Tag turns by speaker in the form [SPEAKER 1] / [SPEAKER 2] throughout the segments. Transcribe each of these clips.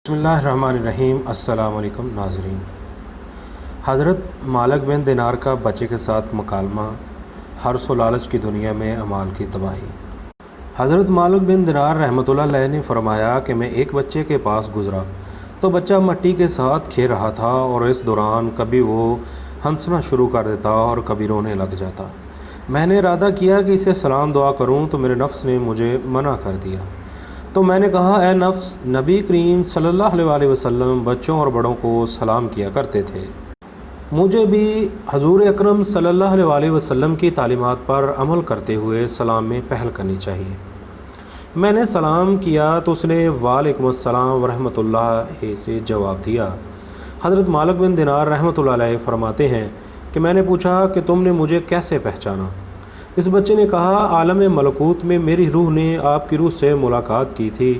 [SPEAKER 1] बिस्मिल्लाहिर्रहमानिर्रहीम। अस्सलाम वालेकुम नाज़रीन। हज़रत मालिक बिन दिनार का बच्चे के साथ मुकालमा, हर्स व लालच की दुनिया में अमाल की तबाही। हज़रत मालिक बिन दिनार रहमतुल्लाह अलैह ने फरमाया कि मैं एक बच्चे के पास गुज़रा तो बच्चा मिट्टी के साथ खेल रहा था और इस दौरान कभी वो हंसना शुरू कर देता और कभी रोने लग जाता। मैंने इरादा किया कि इसे सलाम दुआ करूं तो मेरे नफ्स ने मुझे मना कर दिया। तो मैंने कहा, ए नफ्स, नबी करीम सल्लल्लाहु अलैहि वसल्लम बच्चों और बड़ों को सलाम किया करते थे, मुझे भी हजूर अकरम सल्लल्लाहु अलैहि वसल्लम की तालीमात पर अमल करते हुए सलाम में पहल करनी चाहिए। मैंने सलाम किया तो उसने वालेकुम अस्सलाम व रहमतुल्लाह से जवाब दिया। हज़रत मालिक बिन दिनार रहमतुल्लाह अलैह फरमाते हैं कि मैंने पूछा कि तुमने मुझे कैसे पहचाना। इस बच्चे ने कहा, आलम मलकूत में मेरी रूह ने आपकी रूह से मुलाकात की थी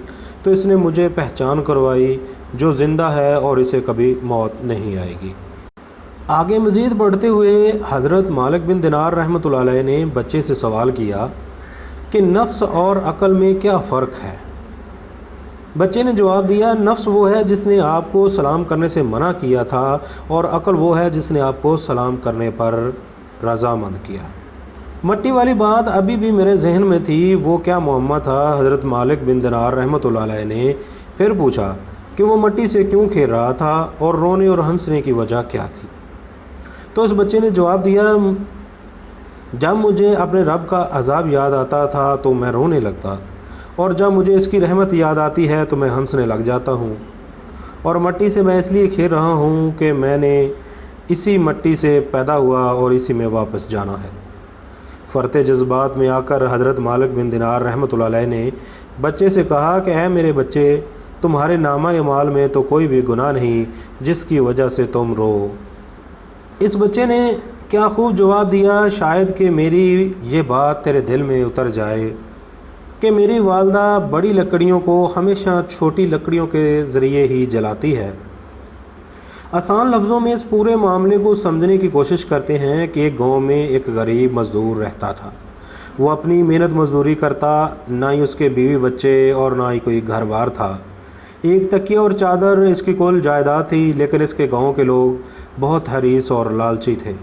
[SPEAKER 1] तो इसने मुझे पहचान करवाई जो ज़िंदा है और इसे कभी मौत नहीं आएगी। आगे मज़ीद बढ़ते हुए हज़रत मालिक बिन दिनार रहमतुल्लाह अलैह ने बच्चे से सवाल किया कि नफ्स और अक़ल में क्या फ़र्क है। बच्चे ने जवाब दिया, नफ्स वो है जिसने आपको सलाम करने से मना किया था और अक़ल वो है जिसने आपको सलाम करने पर रज़ामंद किया। मट्टी वाली बात अभी भी मेरे जहन में थी, वो क्या मुअम्मा था। हज़रत मालिक बिन दिनार रहमतुल्लाह अलैह ने फिर पूछा कि वो मट्टी से क्यों खेल रहा था और रोने और हंसने की वजह क्या थी। तो उस बच्चे ने जवाब दिया, जब मुझे अपने रब का अज़ाब याद आता था तो मैं रोने लगता और जब मुझे इसकी रहमत याद आती है तो मैं हंसने लग जाता हूँ। और मट्टी से मैं इसलिए खेल रहा हूँ कि मैंने इसी मट्टी से पैदा हुआ और इसी में वापस जाना है। फ़रते जज्बात में आकर हज़रत मालिक बिन दिनार रहमतुल्लाह अलैह ने बच्चे से कहा कि ऐ मेरे बच्चे, तुम्हारे नामा अमाल में तो कोई भी गुनाह नहीं जिसकी वजह से तुम रो। इस बच्चे ने क्या खूब जवाब दिया, शायद कि मेरी ये बात तेरे दिल में उतर जाए कि मेरी वालदा बड़ी लकड़ियों को हमेशा छोटी लकड़ियों के ज़रिए ही जलाती है। आसान लफ्ज़ों में इस पूरे मामले को समझने की कोशिश करते हैं कि एक गांव में एक गरीब मज़दूर रहता था। वो अपनी मेहनत मजदूरी करता, ना ही उसके बीवी बच्चे और ना ही कोई घर बार था। एक तकिया और चादर इसकी कुल जायदाद थी, लेकिन इसके गांव के लोग बहुत हरीस और लालची थे।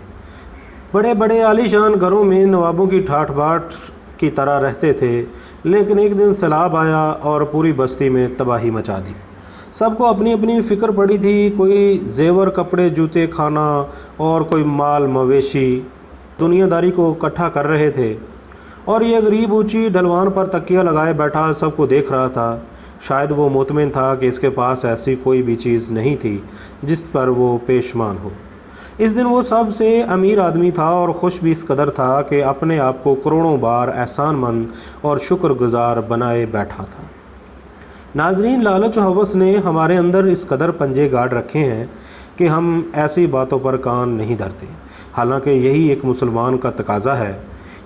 [SPEAKER 1] बड़े बड़े आलीशान घरों में नवाबों की ठाठ बाट की तरह रहते थे, लेकिन एक दिन सैलाब आया और पूरी बस्ती में तबाही मचा दी। सबको अपनी अपनी फ़िक्र पड़ी थी, कोई जेवर कपड़े जूते खाना और कोई माल मवेशी दुनियादारी को इकट्ठा कर रहे थे। और ये गरीब ऊंची ढलवान पर तकिया लगाए बैठा सबको देख रहा था। शायद वो मुतमिन था कि इसके पास ऐसी कोई भी चीज़ नहीं थी जिस पर वो पेशमान हो। इस दिन वो सबसे अमीर आदमी था और खुश भी इस कदर था कि अपने आप को करोड़ों बार एहसानमंद और शुक्रगुजार बनाए बैठा था। नाज़रीन, लालच और हवस ने हमारे अंदर इस कदर पंजे गाड़ रखे हैं कि हम ऐसी बातों पर कान नहीं धरते। हालांकि यही एक मुसलमान का तकाज़ा है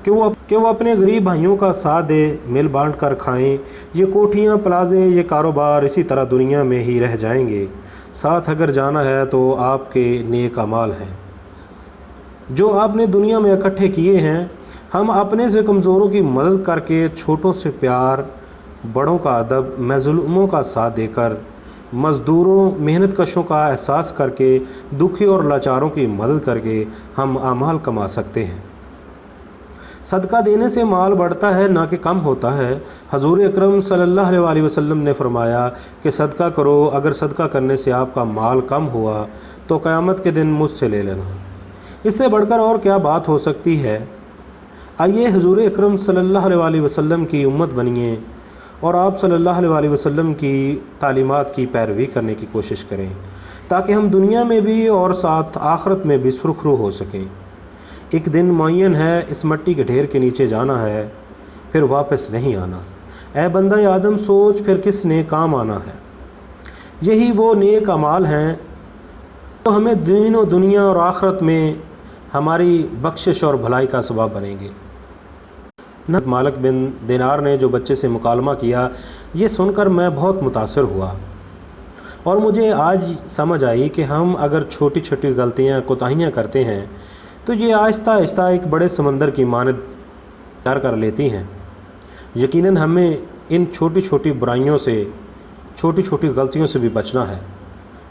[SPEAKER 1] कि वो अपने गरीब भाइयों का साथ दे, मिल बांट कर खाएं। ये कोठियाँ, प्लाजे, ये कारोबार इसी तरह दुनिया में ही रह जाएंगे। साथ अगर जाना है तो आपके नेक अमाल हैं जो आपने दुनिया में इकट्ठे किए हैं। हम अपने से कमज़ोरों की मदद करके, छोटों से प्यार, बड़ों का अदब, मज़लूमों का साथ देकर, मज़दूरों मेहनत कशों का एहसास करके, दुखी और लाचारों की मदद करके हम अमाल कमा सकते हैं। सदका देने से माल बढ़ता है, ना कि कम होता है। हजूर अकरम सल्लल्लाहु अलैहि वसल्लम ने फरमाया कि सदका करो, अगर सदका करने से आपका माल कम हुआ तो क़यामत के दिन मुझसे ले लेना। इससे बढ़कर और क्या बात हो सकती है। आइए हजूर अकरम सल्लल्लाहु अलैहि वसल्लम की उम्मत बनिए और आप सल्लल्लाहु अलैहि वसल्लम की तालीमात की पैरवी करने की कोशिश करें, ताकि हम दुनिया में भी और साथ आखिरत में भी सुरखरू हो सकें। एक दिन मुअय्यन है, इस मिट्टी के ढेर के नीचे जाना है, फिर वापस नहीं आना। ऐ बंदा आदम, सोच फिर किसने काम आना है। यही वो नेक अमाल हैं तो हमें दीन और दुनिया और आखिरत में हमारी बख्शिश और भलाई का सबब बनेंगे। मालिक बिन दिनार ने जो बच्चे से मुकालमा किया, ये सुनकर मैं बहुत मुतासर हुआ और मुझे आज समझ आई कि हम अगर छोटी छोटी गलतियाँ, कोताहियाँ करते हैं तो ये आहिस्ता आहिस्ता एक बड़े समंदर की मानद तैयार कर लेती हैं। यकीनन हमें इन छोटी छोटी बुराइयों से, چھوٹی چھوٹی غلطیوں سے بھی بچنا ہے،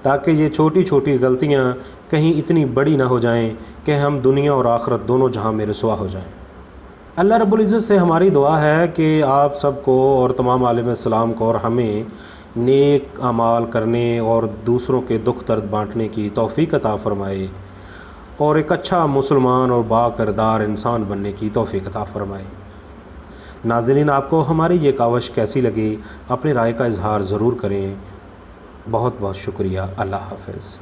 [SPEAKER 1] تاکہ یہ چھوٹی چھوٹی غلطیاں کہیں اتنی بڑی نہ ہو جائیں کہ ہم دنیا اور آخرت دونوں جہاں میں رسوا ہو جائیں۔ اللہ رب العزت سے ہماری دعا ہے کہ آپ سب کو اور تمام عالم اسلام کو اور ہمیں نیک اعمال کرنے اور دوسروں کے دکھ درد بانٹنے کی توفیق عطا فرمائے، اور ایک اچھا مسلمان اور با کردار انسان بننے کی توفیق عطا فرمائے۔ ناظرین، آپ کو ہماری یہ کاوش کیسی لگی؟ اپنی رائے کا اظہار ضرور کریں۔ بہت بہت شکریہ۔ اللہ حافظ۔